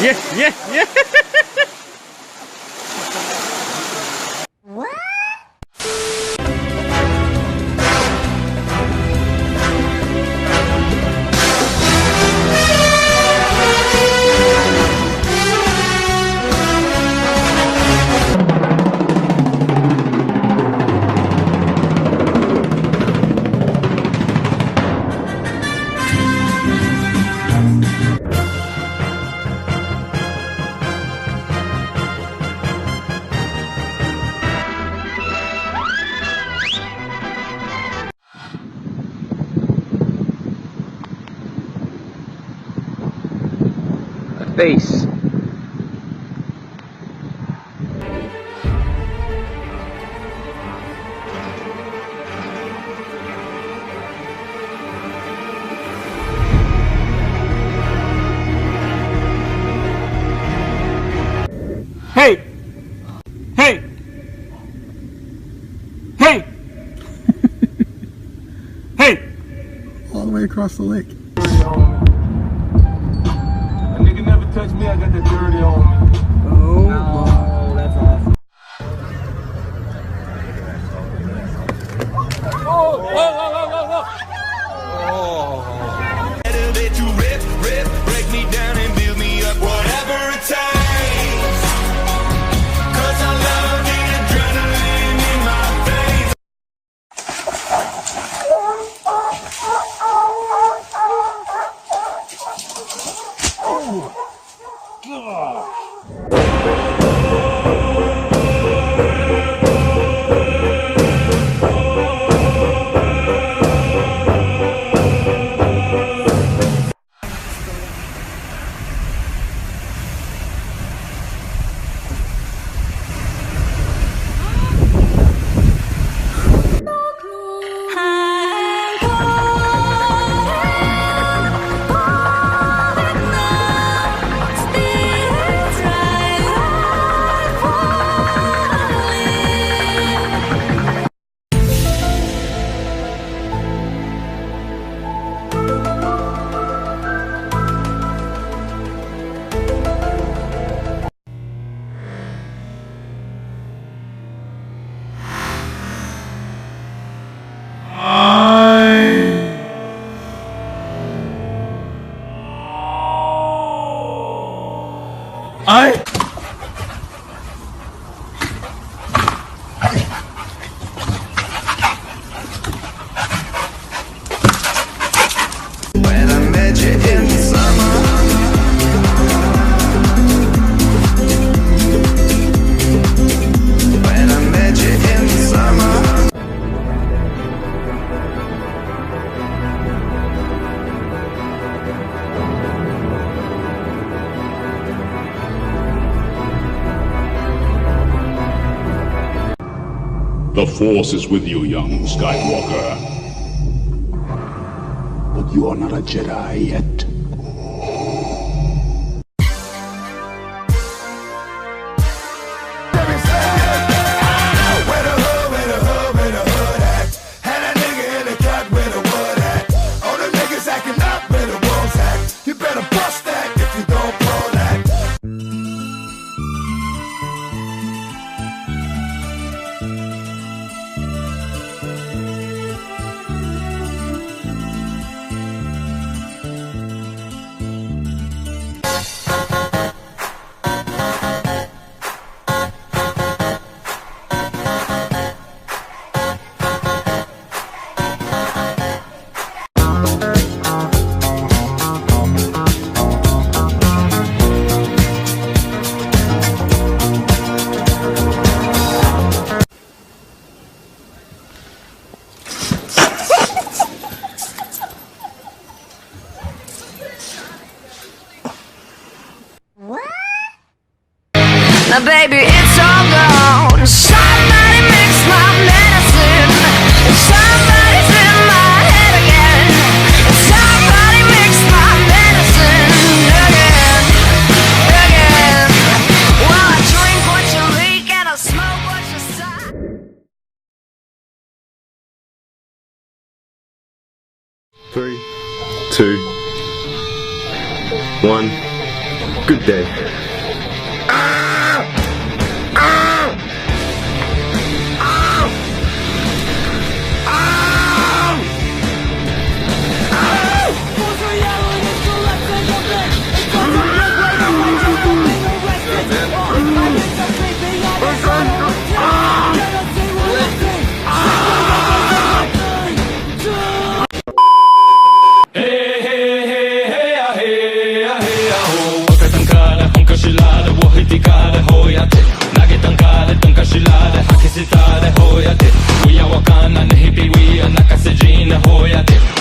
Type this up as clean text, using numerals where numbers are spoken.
Yeah, yeah, yeah. Face. Hey! Hey! Hey! Hey! All the way across the lake. A nigga never touch me, I got that dirty on me. Oh, no, that's awesome. Oh, whoa, whoa, whoa, whoa, whoa. That you rip, break me down and build me up, whatever it takes. 'Cause I love the adrenaline in my veins. When I met you in the summer, when I met you in the summer. The Force is with you, young Skywalker. But you are not a Jedi yet. You better bust that if you don't blow that. Now baby, it's all gone. Somebody mix my medicine. Somebody's in my head again. Somebody mix my medicine again, again. Well, I drink what you leak and I smoke what you suck. 3, 2, 1. Good day. We are wakana, nahipi, we are nakasejina, hoyate.